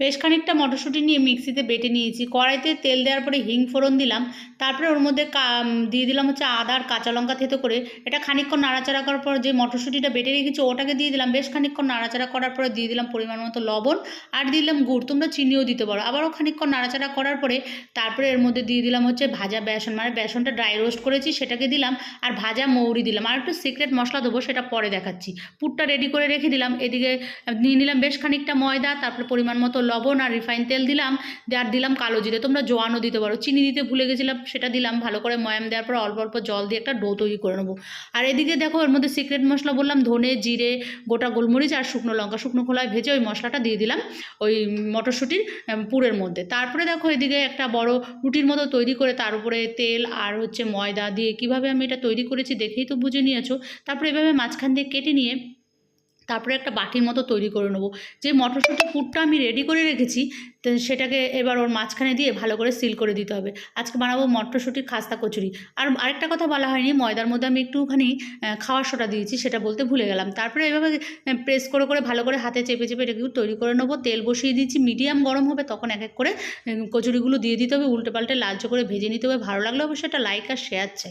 বেশ খানিকটা মটরশুঁটি নিয়ে মিক্সিতে বেটে নিয়েছি। কড়াইতে তেল দেওয়ার পরে হিং ফোড়ন দিলাম। তারপরে ওর মধ্যে দিয়ে দিলাম হচ্ছে আদা আর কাঁচা লঙ্কা থেতো করে। এটা খানিকক্ষণ নাড়াচাড়া করার পর যে মটরশুঁটিটা বেটে রেখেছি ওটাকে দিয়ে দিলাম। বেশ খানিকক্ষণ নাড়াচাড়া করার পরে দিয়ে দিলাম পরিমাণ মতো লবণ আর দিলাম গুড়। তোমরা চিনিও দিতে পারো। আবারও খানিকক্ষণ নাড়াচাড়া করার পরে তারপরে এর মধ্যে দিয়ে দিলাম হচ্ছে ভাজা বেসন, মানে বেসনটা ড্রাই রোস্ট করেছি সেটাকে দিলাম, আর ভাজা মৌরি দিলাম। আর একটু সিক্রেট মশলা দেবো, সেটা পরে দেখাচ্ছি। পুরটা রেডি করে রেখে দিলাম। এদিকে নিয়ে নিলাম বেশ খানিকটা ময়দা, তারপরে পরিমাণ মতো লবণ আর রিফাইন তেল দিলাম, আর দিলাম কালো জিরে। তোমরা জোয়ানও দিতে পারো। চিনি দিতে ভুলে গেছিলাম, সেটা দিলাম। ভালো করে ময়াম দেওয়ার পর অল্প অল্প জল দিয়ে একটা ডো তৈরি করে নেবো। আর এদিকে দেখো এর মধ্যে সিক্রেট মশলা বললাম, ধনে, জিরে, গোটা গোলমরিচ আর শুকনো লঙ্কা, শুকনো খোলায় ভেজে ওই মশলাটা দিয়ে দিলাম ওই মটরশুঁটির পুরের মধ্যে। তারপরে দেখো এদিকে একটা বড় রুটির মতো তৈরি করে তার উপরে তেল আর হচ্ছে ময়দা দিয়ে কীভাবে আমি এটা তৈরি করেছি দেখেই তো বুঝে নিয়েছো। তারপরে এভাবে মাঝখান দিয়ে কেটে নিয়ে তারপরে একটা বাটির মতো তৈরি করে নেবো। যে মটরশুঁটির পুরটা আমি রেডি করে রেখেছি তো সেটাকে এবার ওর মাঝখানে দিয়ে ভালো করে সিল করে দিতে হবে। আজকে বানাবো মটরশুঁটির খাস্তা কচুরি। আর আরেকটা কথা বলা হয়নি, ময়দার মধ্যে আমি একটুখানি খাওয়ার সোডা দিয়েছি, সেটা বলতে ভুলে গেলাম। তারপরে এভাবে প্রেস করে করে ভালো করে হাতে চেপে চেপে এটাকে তৈরি করে নেবো। তেল বসিয়ে দিচ্ছি, মিডিয়াম গরম হবে, তখন এক এক করে কচুরিগুলো দিয়ে দিতে হবে, উল্টে পাল্টে লালচে করে ভেজে নিতে হবে। ভালো লাগলে অবশ্যই একটা লাইক আর শেয়ার চাই।